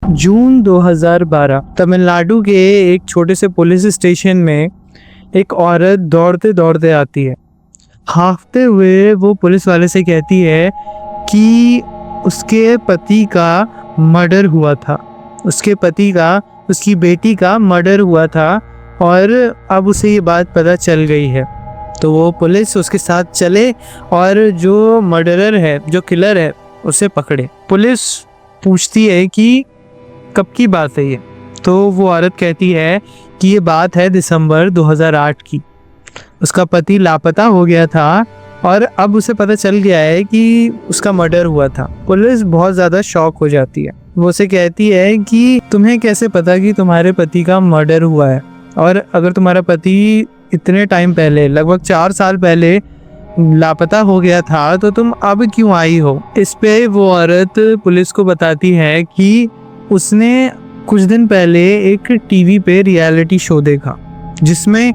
जून 2012 तमिलनाडु के एक छोटे से पुलिस स्टेशन में एक औरत दौड़ते दौड़ते आती है। हांफते हुए वो पुलिस वाले से कहती है कि उसके पति का मर्डर हुआ था, उसके पति का, उसकी बेटी का मर्डर हुआ था और अब उसे ये बात पता चल गई है। तो वो पुलिस उसके साथ चले और जो मर्डरर है, जो किलर है, उसे पकड़े। पुलिस पूछती है कि कब की बात है ये? तो वो औरत कहती है कि ये बात है दिसंबर 2008 की। उसका पति लापता हो गया था और अब उसे पता चल गया है कि उसका मर्डर हुआ था। पुलिस बहुत ज़्यादा शॉक हो जाती है। वो उसे कहती है कि तुम्हें कैसे पता कि तुम्हारे पति का मर्डर हुआ है, और अगर तुम्हारा पति इतने टाइम पहले, लगभग 4 साल पहले लापता हो गया था, तो तुम अब क्यों आई हो? इस पे वो औरत पुलिस को बताती है कि उसने कुछ दिन पहले एक टीवी पे रियलिटी शो देखा, जिसमें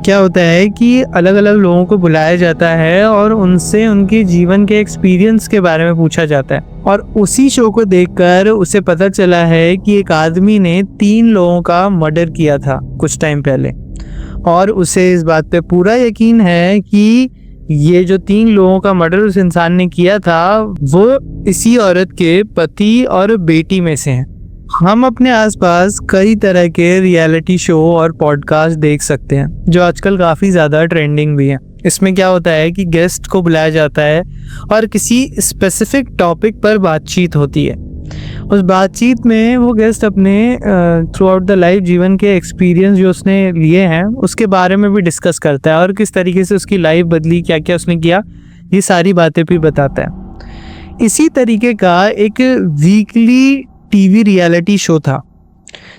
क्या होता है कि अलग अलग लोगों को बुलाया जाता है और उनसे उनके जीवन के एक्सपीरियंस के बारे में पूछा जाता है। और उसी शो को देखकर उसे पता चला है कि एक आदमी ने 3 लोगों का मर्डर किया था कुछ टाइम पहले, और उसे इस बात पे पूरा यकीन है कि ये जो 3 लोगों का मर्डर उस इंसान ने किया था, वो इसी औरत के पति और बेटी में से हैं। हम अपने आसपास कई तरह के रियलिटी शो और पॉडकास्ट देख सकते हैं, जो आजकल काफ़ी ज़्यादा ट्रेंडिंग भी हैं। इसमें क्या होता है कि गेस्ट को बुलाया जाता है और किसी स्पेसिफिक टॉपिक पर बातचीत होती है। उस बातचीत में वो गेस्ट अपने थ्रू आउट द लाइफ जीवन के एक्सपीरियंस जो उसने लिए हैं उसके बारे में भी डिस्कस करता है, और किस तरीके से उसकी लाइफ बदली, क्या क्या उसने किया, ये सारी बातें भी बताता है। इसी तरीके का एक वीकली टीवी रियलिटी शो था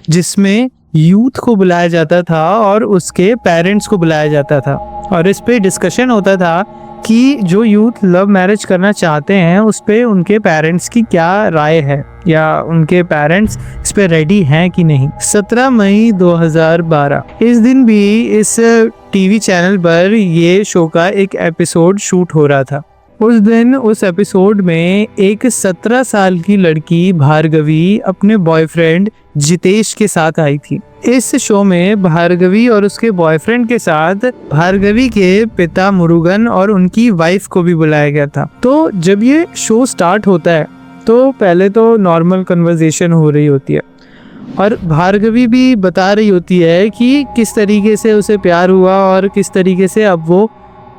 जिसमें यूथ को बुलाया जाता था और उसके पेरेंट्स को बुलाया जाता था, और इस पे डिस्कशन होता था कि जो यूथ लव मैरिज करना चाहते हैं उस पे उनके पेरेंट्स की क्या राय है, या उनके पेरेंट्स इस पे रेडी हैं कि नहीं। 17 मई 2012 इस दिन भी इस टीवी चैनल पर ये शो का एक एपिसोड शूट हो रहा था। उस दिन उस एपिसोड में एक 17 साल की लड़की भार्गवी अपने बॉयफ्रेंड जितेश के साथ आई थी। इस शो में भार्गवी और उसके बॉयफ्रेंड के साथ भार्गवी के पिता मुरुगन और उनकी वाइफ को भी बुलाया गया था। तो जब ये शो स्टार्ट होता है तो पहले तो नॉर्मल कन्वर्सेशन हो रही होती है, और भार्गवी भी बता रही होती है कि किस तरीके से उसे प्यार हुआ और किस तरीके से अब वो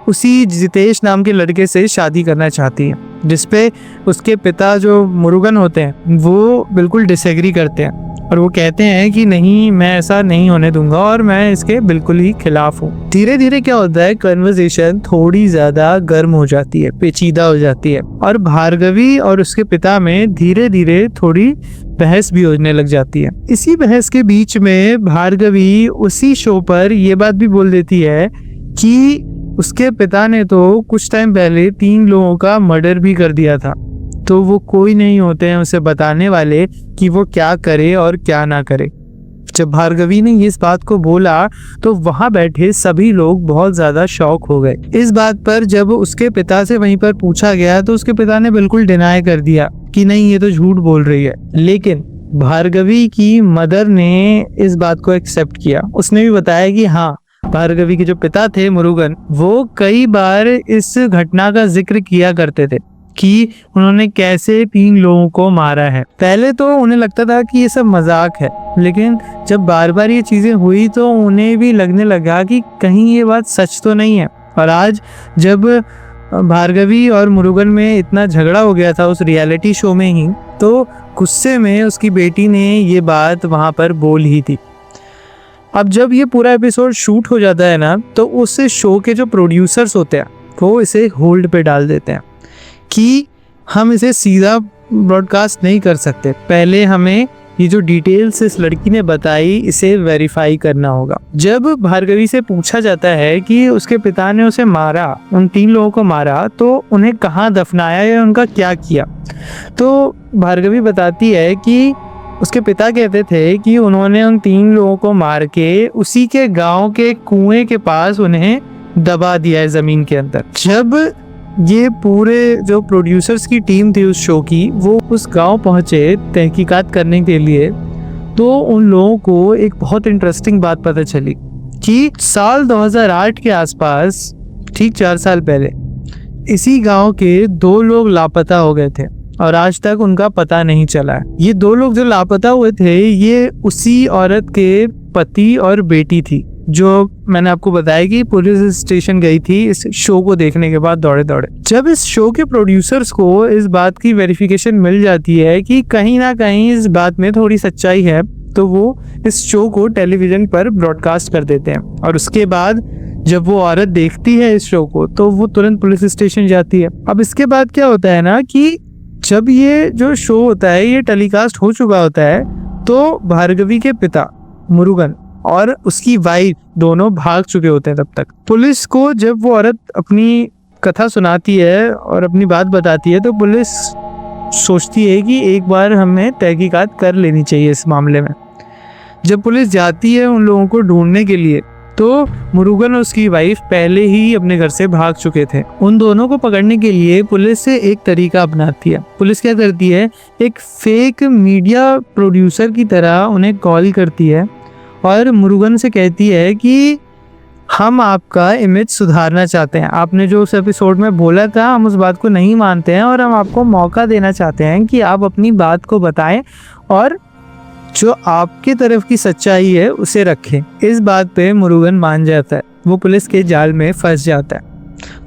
उसी जितेश नाम के लड़के से शादी करना चाहती है, जिसपे उसके पिता जो मुरुगन होते हैं वो बिल्कुल डिसएग्री करते हैं और वो कहते हैं कि नहीं, मैं ऐसा नहीं होने दूंगा और मैं इसके बिल्कुल ही खिलाफ हूँ। धीरे धीरे क्या होता है, कन्वर्सेशन थोड़ी ज्यादा गर्म हो जाती है, पेचीदा हो जाती है, और भार्गवी और उसके पिता में धीरे धीरे थोड़ी बहस भी होने लग जाती है। इसी बहस के बीच में भार्गवी उसी शो पर ये बात भी बोल देती है कि उसके पिता ने तो कुछ टाइम पहले 3 लोगों का मर्डर भी कर दिया था, तो वो कोई नहीं होते हैं उसे बताने वाले कि वो क्या करे और क्या ना करे। जब भार्गवी ने इस बात को बोला तो वहां बैठे सभी लोग बहुत ज्यादा शॉक हो गए। इस बात पर जब उसके पिता से वहीं पर पूछा गया तो उसके पिता ने बिल्कुल डिनाई कर दिया कि नहीं, ये तो झूठ बोल रही है। लेकिन भार्गवी की मदर ने इस बात को एक्सेप्ट किया। उसने भी बताया कि हाँ, भार्गवी के जो पिता थे मुरुगन, वो कई बार इस घटना का जिक्र किया करते थे कि उन्होंने कैसे 3 लोगों को मारा है। पहले तो उन्हें लगता था कि ये सब मजाक है, लेकिन जब बार बार ये चीजें हुई तो उन्हें भी लगने लगा कि कहीं ये बात सच तो नहीं है। और आज जब भार्गवी और मुरुगन में इतना झगड़ा हो गया था उस रियलिटी शो में ही, तो गुस्से में उसकी बेटी ने ये बात वहां पर बोल ही थी। अब जब ये पूरा एपिसोड शूट हो जाता है ना, तो उस शो के जो प्रोड्यूसर्स होते हैं वो इसे होल्ड पे डाल देते हैं कि हम इसे सीधा ब्रॉडकास्ट नहीं कर सकते, पहले हमें ये जो डिटेल्स इस लड़की ने बताई इसे वेरीफाई करना होगा। जब भार्गवी से पूछा जाता है कि उसके पिता ने उसे मारा, उन 3 लोगों को मारा, तो उन्हें कहाँ दफनाया या उनका क्या किया, तो भार्गवी बताती है कि उसके पिता कहते थे कि उन्होंने उन 3 लोगों को मार के उसी के गांव के कुएं के पास उन्हें दबा दिया है जमीन के अंदर। जब ये पूरे जो प्रोड्यूसर्स की टीम थी उस शो की, वो उस गांव पहुंचे तहकीकात करने के लिए। तो उन लोगों को एक बहुत इंटरेस्टिंग बात पता चली कि साल 2008 के आसपास, ठीक 4 साल पहले, इसी गांव के 2 लोग लापता हो गए थे और आज तक उनका पता नहीं चला है। ये 2 लोग जो लापता हुए थे, ये उसी औरत के पति और बेटी थी, जो मैंने आपको बताया कि पुलिस स्टेशन गई थी इस शो को देखने के बाद दौड़े दौड़े। जब इस शो के प्रोड्यूसर्स को इस बात की वेरिफिकेशन मिल जाती है कि कहीं ना कहीं इस बात में थोड़ी सच्चाई है, तो वो इस शो को टेलीविजन पर ब्रॉडकास्ट कर देते हैं। और उसके बाद जब वो औरत देखती है इस शो को, तो वो तुरंत पुलिस स्टेशन जाती है। अब इसके बाद क्या होता है ना कि जब ये जो शो होता है ये टेलीकास्ट हो चुका होता है, तो भार्गवी के पिता मुरुगन और उसकी वाइफ दोनों भाग चुके होते हैं तब तक। पुलिस को जब वो औरत अपनी कथा सुनाती है और अपनी बात बताती है, तो पुलिस सोचती है कि एक बार हमें तहकीकात कर लेनी चाहिए इस मामले में। जब पुलिस जाती है उन लोगों को ढूंढने के लिए, तो मुरुगन और उसकी वाइफ पहले ही अपने घर से भाग चुके थे। उन दोनों को पकड़ने के लिए पुलिस से एक तरीका अपनाती है। पुलिस क्या करती है, एक फेक मीडिया प्रोड्यूसर की तरह उन्हें कॉल करती है और मुरुगन से कहती है कि हम आपका इमेज सुधारना चाहते हैं। आपने जो उस एपिसोड में बोला था, हम उस बात को नहीं मानते हैं और हम आपको मौका देना चाहते हैं कि आप अपनी बात को बताएं और जो आपकी तरफ की सच्चाई है उसे रखें। इस बात पे मुरुगन मान जाता है। वो पुलिस के जाल में फंस जाता है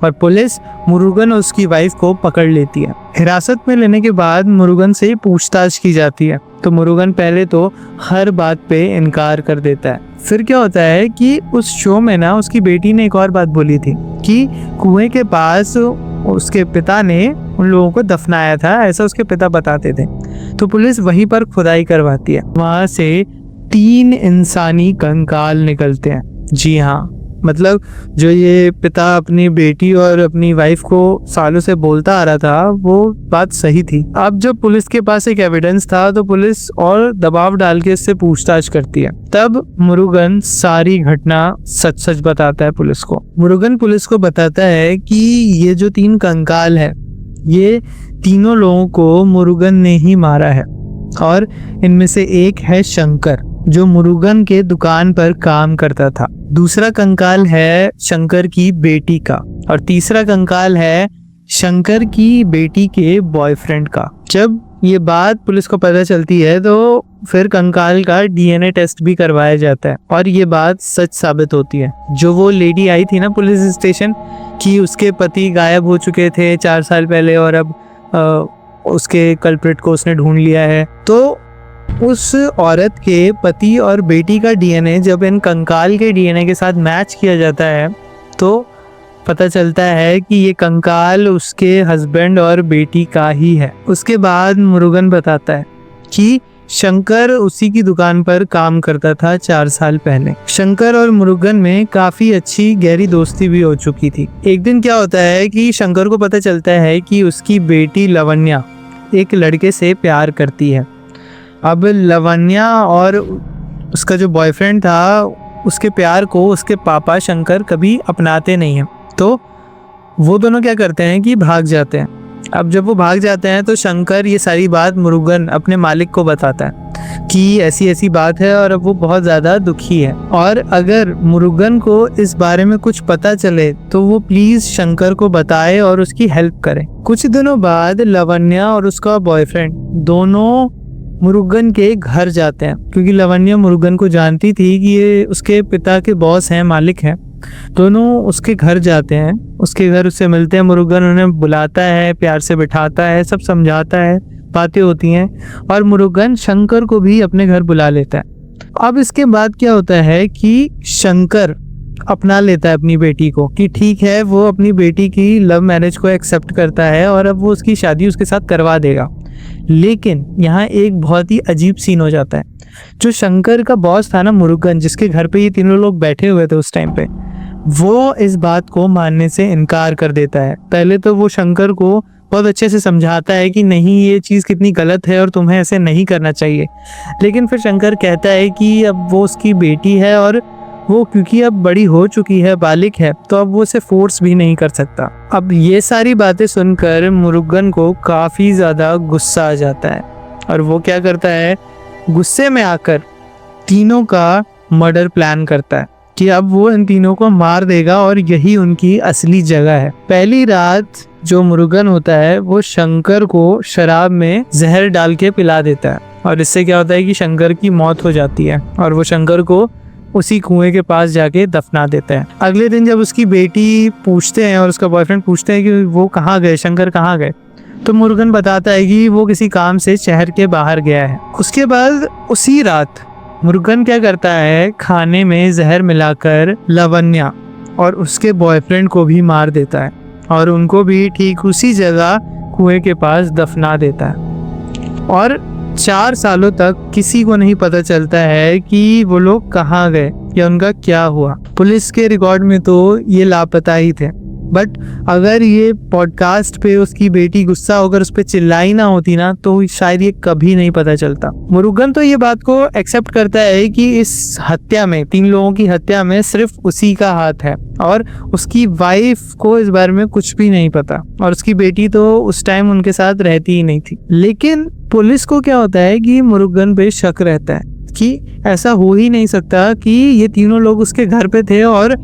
और पुलिस मुरुगन और उसकी वाइफ को पकड़ लेती है। हिरासत में लेने के बाद मुरुगन से पूछताछ की जाती है, तो मुरुगन पहले तो हर बात पे इनकार कर देता है। फिर क्या होता है कि उस शो में ना उसकी बेटी ने एक और बात बोली थी कि कुएं के पास उसके पिता ने उन लोगों को दफनाया था, ऐसा उसके पिता बताते थे। तो पुलिस वहीं पर खुदाई करवाती है। वहां से 3 इंसानी कंकाल निकलते हैं। जी हाँ, मतलब जो ये पिता अपनी बेटी और अपनी वाइफ को सालों से बोलता आ रहा था, वो बात सही थी। अब जब पुलिस के पास एक एविडेंस था, तो पुलिस और दबाव डाल के इससे पूछताछ करती है। तब मुरुगन सारी घटना सच सच बताता है पुलिस को। मुरुगन पुलिस को बताता है कि ये जो 3 कंकाल है, ये तीनों लोगों को मुरुगन ने ही मारा है और इनमें से एक है शंकर, जो मुरुगन के दुकान पर काम करता था। दूसरा कंकाल है शंकर की बेटी का और तीसरा कंकाल है शंकर की बेटी के बॉयफ्रेंड का। जब ये बात पुलिस को पता चलती है, तो फिर कंकाल का डीएनए टेस्ट भी करवाया जाता है और ये बात सच साबित होती है। जो वो लेडी आई थी ना पुलिस स्टेशन कि उसके पति गायब हो चुके थे 4 साल पहले और अब उसके कल्प्रिट को उसने ढूंढ लिया है, तो उस औरत के पति और बेटी का डीएनए जब इन कंकाल के डीएनए के साथ मैच किया जाता है, तो पता चलता है कि ये कंकाल उसके हस्बैंड और बेटी का ही है। उसके बाद मुरुगन बताता है कि शंकर उसी की दुकान पर काम करता था 4 साल पहले। शंकर और मुरुगन में काफी अच्छी गहरी दोस्ती भी हो चुकी थी। एक दिन क्या होता है कि शंकर को पता चलता है कि उसकी बेटी लवन्या एक लड़के से प्यार करती है। अब लवन्या और उसका जो बॉयफ्रेंड था, उसके प्यार को उसके पापा शंकर कभी अपनाते नहीं हैं, तो वो दोनों क्या करते हैं कि भाग जाते हैं। अब जब वो भाग जाते हैं, तो शंकर ये सारी बात मुरुगन अपने मालिक को बताता है कि ऐसी ऐसी बात है और अब वो बहुत ज़्यादा दुखी है और अगर मुरुगन को इस बारे में कुछ पता चले तो वो प्लीज़ शंकर को बताए और उसकी हेल्प करे। कुछ दिनों बाद लवन्या और उसका बॉयफ्रेंड दोनों मुरुगन के घर जाते हैं, क्योंकि लवन्या मुरुगन को जानती थी कि ये उसके पिता के बॉस हैं, मालिक हैं। दोनों उसके घर जाते हैं, उसके घर उससे मिलते हैं। मुरुगन उन्हें बुलाता है, प्यार से बिठाता है, सब समझाता है, बातें होती हैं और मुरुगन शंकर को भी अपने घर बुला लेता है। अब इसके बाद क्या होता है कि शंकर अपना लेता है अपनी बेटी को कि ठीक है, वो अपनी बेटी की लव मैरिज को एक्सेप्ट करता है और अब वो उसकी शादी उसके साथ करवा देगा। लेकिन यहाँ एक बहुत ही अजीब सीन हो जाता है। जो शंकर का बॉस था ना मुरुगन, जिसके घर पे ये तीनों लोग बैठे हुए थे उस टाइम पे, वो इस बात को मानने से इनकार कर देता है। पहले तो वो शंकर को बहुत अच्छे से समझाता है कि नहीं, ये चीज़ कितनी गलत है और तुम्हें ऐसे नहीं करना चाहिए। लेकिन फिर शंकर कहता है कि अब वो उसकी बेटी है और वो क्योंकि अब बड़ी हो चुकी है, बालिग है, तो अब वो उसे फोर्स भी नहीं कर सकता। अब ये सारी बातें सुनकर मुरुगन को काफ़ी ज़्यादा गुस्सा आ जाता है और वो क्या करता है, गुस्से में आकर तीनों का मर्डर प्लान करता है कि अब वो इन तीनों को मार देगा और यही उनकी असली जगह है। पहली रात जो मुरुगन होता है वो शंकर को शराब में जहर डाल के पिला देता है और इससे क्या होता है कि शंकर की मौत हो जाती है और वो शंकर को उसी कुएं के पास जाके दफना देते हैं। अगले दिन जब उसकी बेटी पूछते हैं और उसका बॉयफ्रेंड पूछते हैं कि वो कहाँ गए, शंकर कहाँ गए, तो मुरुगन बताता है कि वो किसी काम से शहर के बाहर गया है। उसके बाद उसी रात मुरुगन क्या करता है, खाने में जहर मिलाकर लावण्या और उसके बॉयफ्रेंड को भी मार देता है और उनको भी ठीक उसी जगह कुएं के पास दफना देता है। और 4 सालों तक किसी को नहीं पता चलता है कि वो लोग कहाँ गए या उनका क्या हुआ। पुलिस के रिकॉर्ड में तो ये लापता ही थे, बट अगर ये पॉडकास्ट पे उसकी बेटी गुस्सा होकर उस पर चिल्लाई ना होती ना तो शायद ये कभी नहीं पता चलता। मुरुगन तो ये बात को एक्सेप्ट करता है कि इस हत्या में, 3 लोगों की हत्या में सिर्फ उसी का हाथ है और उसकी वाइफ को इस बारे में कुछ भी नहीं पता और उसकी बेटी तो उस टाइम उनके साथ रहती ही नहीं थी। लेकिन पुलिस को क्या होता है कि मुरुगन पे शक रहता है कि ऐसा हो ही नहीं सकता कि ये तीनों लोग उसके घर पे थे और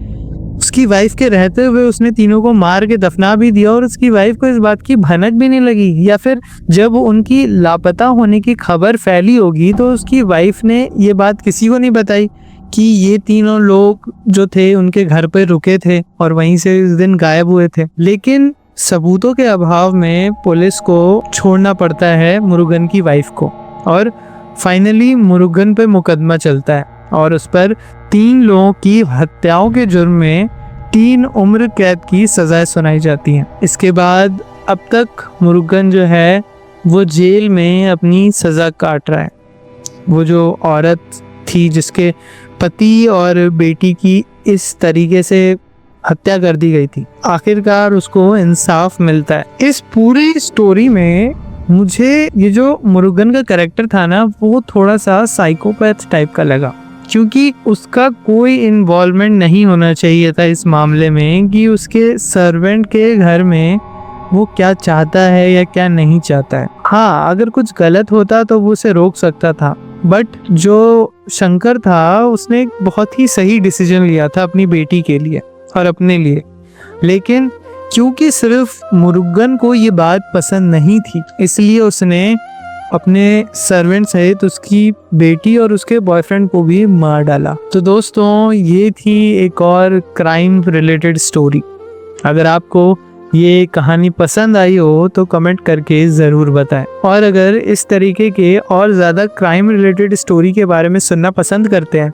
उसकी वाइफ के रहते हुए उसने तीनों को मार के दफना भी दिया और उसकी वाइफ को इस बात की भनक भी नहीं लगी। या फिर जब उनकी लापता होने की खबर फैली होगी तो उसकी वाइफ ने ये बात किसी को नहीं बताई कि ये तीनों लोग जो थे उनके घर पे रुके थे और वहीं से इस दिन गायब हुए थे। लेकिन सबूतों के अभाव में पुलिस को छोड़ना पड़ता है मुरुगन की वाइफ को और फाइनली मुरुगन पे मुकदमा चलता है और उस पर 3 लोगों की हत्याओं के जुर्म में 3 उम्र कैद की सजाएं सुनाई जाती हैं। इसके बाद अब तक मुरुगन जो है वो जेल में अपनी सज़ा काट रहा है। वो जो औरत थी जिसके पति और बेटी की इस तरीके से हत्या कर दी गई थी, आखिरकार उसको इंसाफ मिलता है। इस पूरी स्टोरी में मुझे ये जो मुरुगन का कैरेक्टर था ना वो थोड़ा सा साइकोपैथ टाइप का लगा, क्योंकि उसका कोई इन्वॉल्वमेंट नहीं होना चाहिए था इस मामले में कि उसके सर्वेंट के घर में वो क्या चाहता है या क्या नहीं चाहता है। हाँ, अगर कुछ गलत होता तो वो उसे रोक सकता था, बट जो शंकर था उसने एक बहुत ही सही डिसीजन लिया था अपनी बेटी के लिए और अपने लिए। लेकिन क्योंकि सिर्फ मुरुगन को ये बात पसंद नहीं थी इसलिए उसने अपने सर्वेंट सहित उसकी बेटी और उसके बॉयफ्रेंड को भी मार डाला। तो दोस्तों ये थी एक और क्राइम रिलेटेड स्टोरी। अगर आपको ये कहानी पसंद आई हो तो कमेंट करके ज़रूर बताएं और अगर इस तरीके के और ज़्यादा क्राइम रिलेटेड स्टोरी के बारे में सुनना पसंद करते हैं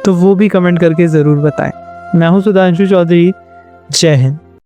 तो वो भी कमेंट करके ज़रूर बताएं। मैं हूँ सुधांशु चौधरी। जय हिंद।